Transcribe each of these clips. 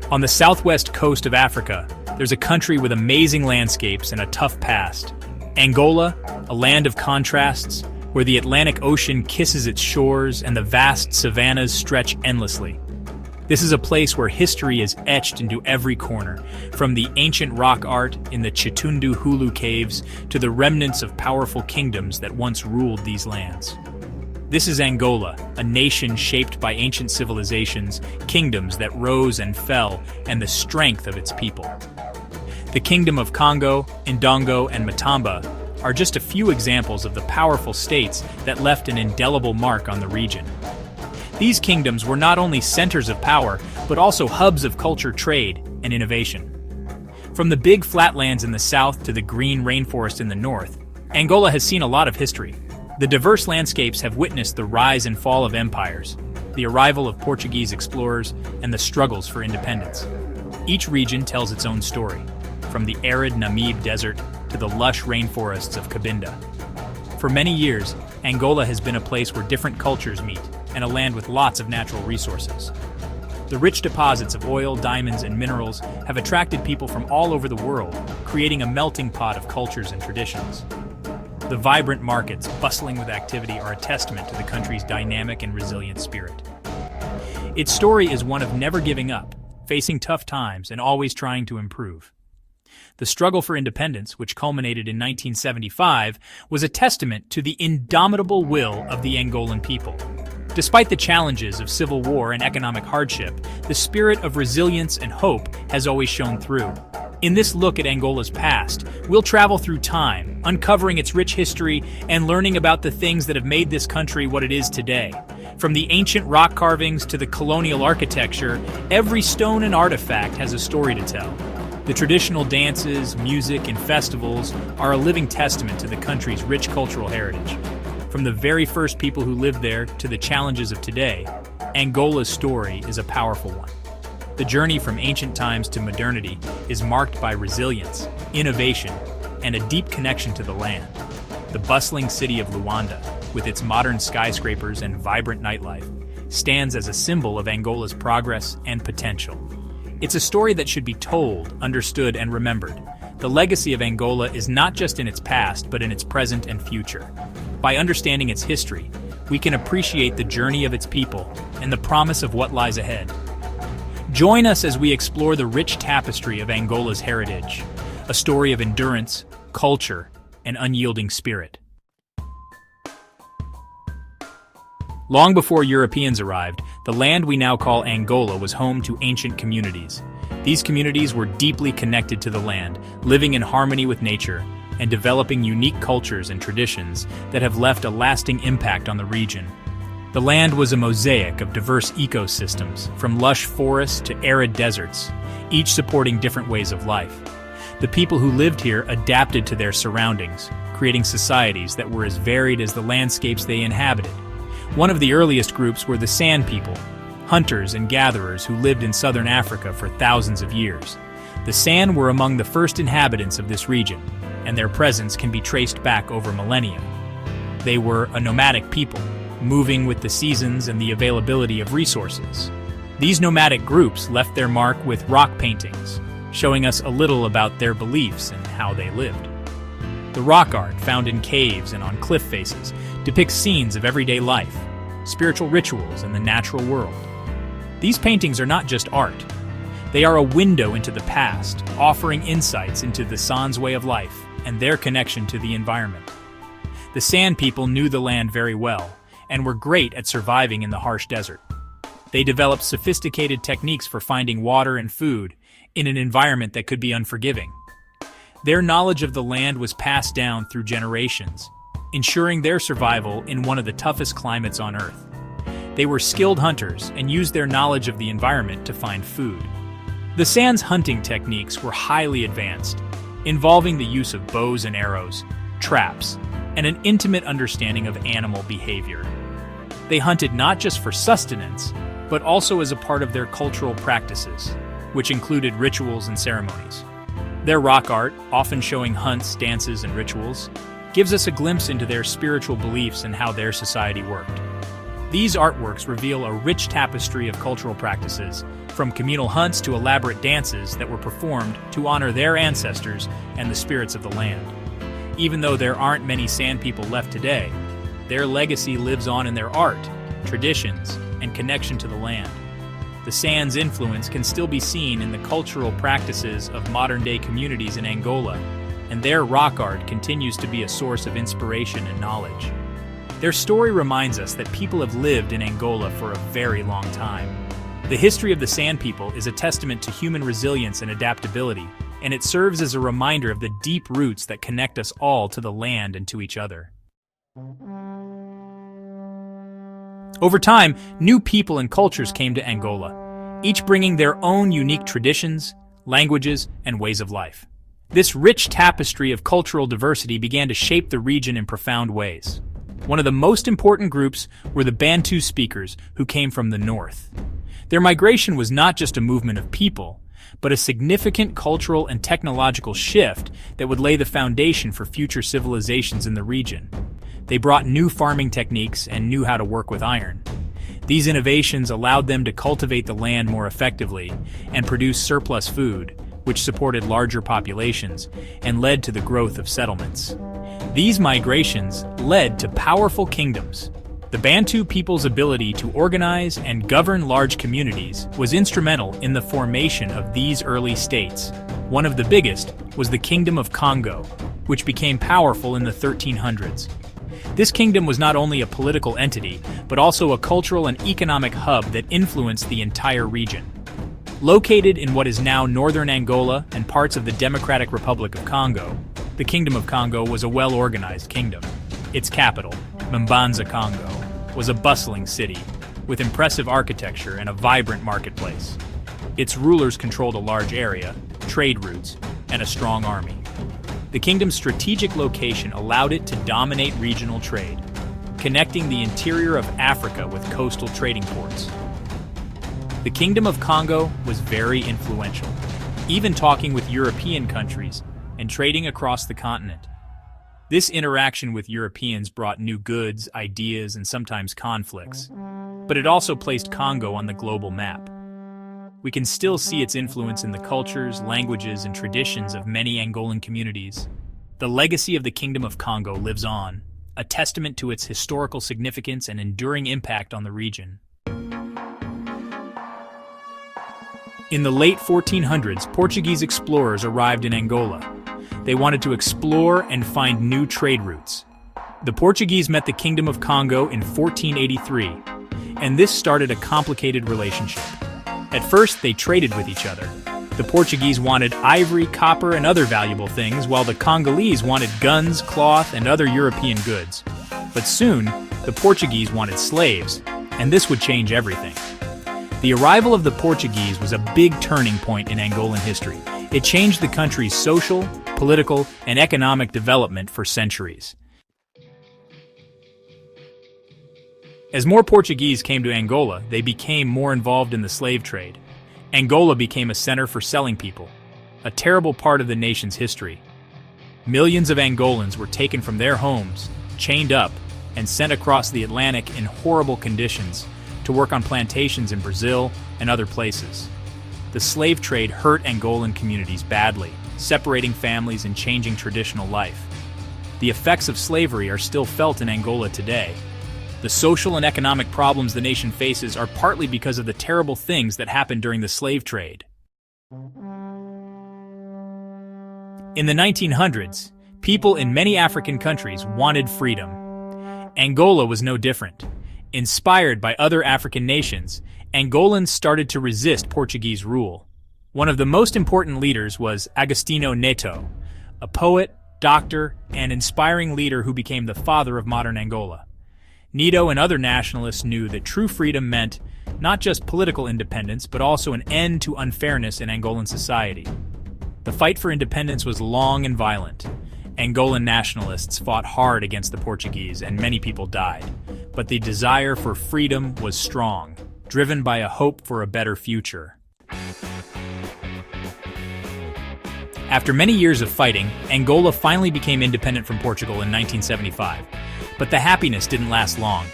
On the southwest coast of Africa, there's a country with amazing landscapes and a tough past. Angola, a land of contrasts, where the Atlantic Ocean kisses its shores and the vast savannas stretch endlessly. This is a place where history is etched into every corner, from the ancient rock art in the Chitundu Hulu caves to the remnants of powerful kingdoms that once ruled these lands. This is Angola, a nation shaped by ancient civilizations, kingdoms that rose and fell, and the strength of its people. The Kingdom of Congo, Ndongo, and Matamba are just a few examples of the powerful states that left an indelible mark on the region. These kingdoms were not only centers of power, but also hubs of culture, trade, and innovation. From the big flatlands in the south to the green rainforest in the north, Angola has seen a lot of history. The diverse landscapes have witnessed the rise and fall of empires, the arrival of Portuguese explorers, and the struggles for independence. Each region tells its own story, from the arid Namib Desert to the lush rainforests of Cabinda. For many years, Angola has been a place where different cultures meet, and a land with lots of natural resources. The rich deposits of oil, diamonds, and minerals have attracted people from all over the world, creating a melting pot of cultures and traditions. The vibrant markets, bustling with activity, are a testament to the country's dynamic and resilient spirit. Its story is one of never giving up, facing tough times, and always trying to improve. The struggle for independence, which culminated in 1975, was a testament to the indomitable will of the Angolan people. Despite the challenges of civil war and economic hardship, the spirit of resilience and hope has always shone through. In this look at Angola's past, we'll travel through time, uncovering its rich history and learning about the things that have made this country what it is today. From the ancient rock carvings to the colonial architecture, every stone and artifact has a story to tell. The traditional dances, music, and festivals are a living testament to the country's rich cultural heritage. From the very first people who lived there to the challenges of today, Angola's story is a powerful one. The journey from ancient times to modernity is marked by resilience, innovation, and a deep connection to the land. The bustling city of Luanda, with its modern skyscrapers and vibrant nightlife, stands as a symbol of Angola's progress and potential. It's a story that should be told, understood, and remembered. The legacy of Angola is not just in its past, but in its present and future. By understanding its history, we can appreciate the journey of its people and the promise of what lies ahead. Join us as we explore the rich tapestry of Angola's heritage, a story of endurance, culture, and unyielding spirit. Long before Europeans arrived, the land we now call Angola was home to ancient communities. These communities were deeply connected to the land, living in harmony with nature, and developing unique cultures and traditions that have left a lasting impact on the region. The land was a mosaic of diverse ecosystems, from lush forests to arid deserts, each supporting different ways of life. The people who lived here adapted to their surroundings, creating societies that were as varied as the landscapes they inhabited. One of the earliest groups were the San people, hunters and gatherers who lived in southern Africa for thousands of years. The San were among the first inhabitants of this region, and their presence can be traced back over millennia. They were a nomadic people, moving with the seasons and the availability of resources. These nomadic groups left their mark with rock paintings, showing us a little about their beliefs and how they lived. The rock art found in caves and on cliff faces depicts scenes of everyday life, spiritual rituals, and the natural world. These paintings are not just art. They are a window into the past, offering insights into the San's way of life and their connection to the environment. The San people knew the land very well and were great at surviving in the harsh desert. They developed sophisticated techniques for finding water and food in an environment that could be unforgiving. Their knowledge of the land was passed down through generations, ensuring their survival in one of the toughest climates on Earth. They were skilled hunters and used their knowledge of the environment to find food. The San's hunting techniques were highly advanced, involving the use of bows and arrows, traps, and an intimate understanding of animal behavior. They hunted not just for sustenance, but also as a part of their cultural practices, which included rituals and ceremonies. Their rock art, often showing hunts, dances, and rituals, gives us a glimpse into their spiritual beliefs and how their society worked. These artworks reveal a rich tapestry of cultural practices, from communal hunts to elaborate dances that were performed to honor their ancestors and the spirits of the land. Even though there aren't many Sand people left today, their legacy lives on in their art, traditions, and connection to the land. The Sand's influence can still be seen in the cultural practices of modern-day communities in Angola, and their rock art continues to be a source of inspiration and knowledge. Their story reminds us that people have lived in Angola for a very long time. The history of the Sand people is a testament to human resilience and adaptability, and it serves as a reminder of the deep roots that connect us all to the land and to each other. Over time, new people and cultures came to Angola, each bringing their own unique traditions, languages, and ways of life. This rich tapestry of cultural diversity began to shape the region in profound ways. One of the most important groups were the Bantu speakers, who came from the north. Their migration was not just a movement of people, but a significant cultural and technological shift that would lay the foundation for future civilizations in the region. They brought new farming techniques and knew how to work with iron. These innovations allowed them to cultivate the land more effectively and produce surplus food, which supported larger populations and led to the growth of settlements. These migrations led to powerful kingdoms. The Bantu people's ability to organize and govern large communities was instrumental in the formation of these early states. One of the biggest was the Kingdom of Congo, which became powerful in the 1300s. This kingdom was not only a political entity, but also a cultural and economic hub that influenced the entire region. Located in what is now northern Angola and parts of the Democratic Republic of Congo, the Kingdom of Congo was a well-organized kingdom. Its capital, Mbanza, Congo, was a bustling city, with impressive architecture and a vibrant marketplace. Its rulers controlled a large area, trade routes, and a strong army. The kingdom's strategic location allowed it to dominate regional trade, connecting the interior of Africa with coastal trading ports. The Kingdom of Congo was very influential, even talking with European countries and trading across the continent. This interaction with Europeans brought new goods, ideas, and sometimes conflicts, but it also placed Congo on the global map. We can still see its influence in the cultures, languages, and traditions of many Angolan communities. The legacy of the Kingdom of Congo lives on, a testament to its historical significance and enduring impact on the region. In the late 1400s, Portuguese explorers arrived in Angola. They wanted to explore and find new trade routes. The Portuguese met the Kingdom of Congo in 1483, and this started a complicated relationship. At first, they traded with each other. The Portuguese wanted ivory, copper, and other valuable things, while the Congolese wanted guns, cloth, and other European goods. But soon, the Portuguese wanted slaves, and this would change everything. The arrival of the Portuguese was a big turning point in Angolan history. It changed the country's social, political, and economic development for centuries. As more Portuguese came to Angola, they became more involved in the slave trade. Angola became a center for selling people, a terrible part of the nation's history. Millions of Angolans were taken from their homes, chained up, and sent across the Atlantic in horrible conditions to work on plantations in Brazil and other places. The slave trade hurt Angolan communities badly, separating families and changing traditional life. The effects of slavery are still felt in Angola today. The social and economic problems the nation faces are partly because of the terrible things that happened during the slave trade. In the 1900s, people in many African countries wanted freedom. Angola was no different. Inspired by other African nations, Angolans started to resist Portuguese rule. One of the most important leaders was Agostinho Neto, a poet, doctor, and inspiring leader who became the father of modern Angola. Neto and other nationalists knew that true freedom meant not just political independence, but also an end to unfairness in Angolan society. The fight for independence was long and violent. Angolan nationalists fought hard against the Portuguese, and many people died. But the desire for freedom was strong, driven by a hope for a better future. After many years of fighting, Angola finally became independent from Portugal in 1975. But the happiness didn't last long.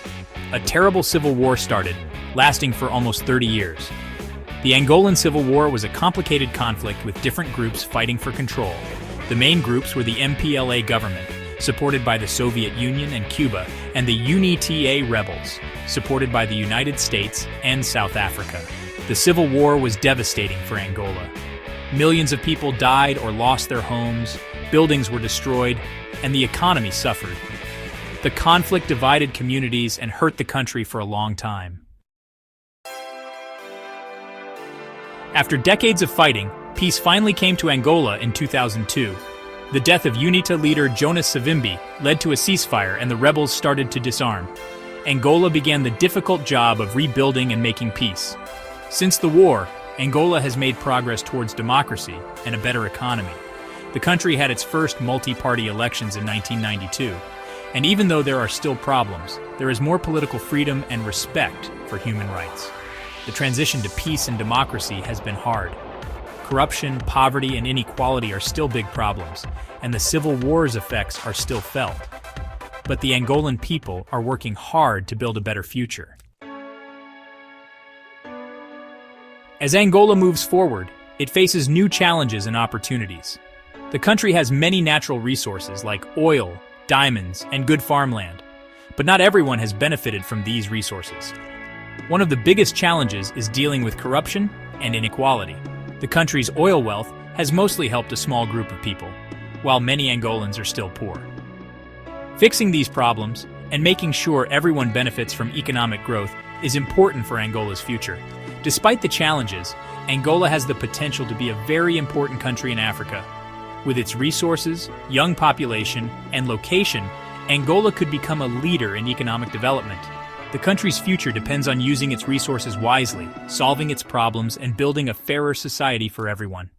a terrible civil war started, lasting for almost 30 years. The Angolan Civil War was a complicated conflict with different groups fighting for control. The main groups were the MPLA government, supported by the Soviet Union and Cuba, and the UNITA rebels, supported by the United States and South Africa. The Civil War was devastating for Angola. Millions of people died or lost their homes, buildings were destroyed, and the economy suffered. The conflict divided communities and hurt the country for a long time. After decades of fighting, peace finally came to Angola in 2002. The death of UNITA leader Jonas Savimbi led to a ceasefire and the rebels started to disarm. Angola began the difficult job of rebuilding and making peace. Since the war, Angola has made progress towards democracy and a better economy. The country had its first multi-party elections in 1992, and even though there are still problems, there is more political freedom and respect for human rights. The transition to peace and democracy has been hard. Corruption, poverty, and inequality are still big problems, and the civil war's effects are still felt. But the Angolan people are working hard to build a better future. As Angola moves forward, it faces new challenges and opportunities. The country has many natural resources like oil, diamonds, and good farmland, but not everyone has benefited from these resources. One of the biggest challenges is dealing with corruption and inequality. The country's oil wealth has mostly helped a small group of people, while many Angolans are still poor. Fixing these problems and making sure everyone benefits from economic growth is important for Angola's future. Despite the challenges, Angola has the potential to be a very important country in Africa. With its resources, young population, and location, Angola could become a leader in economic development. The country's future depends on using its resources wisely, solving its problems, and building a fairer society for everyone.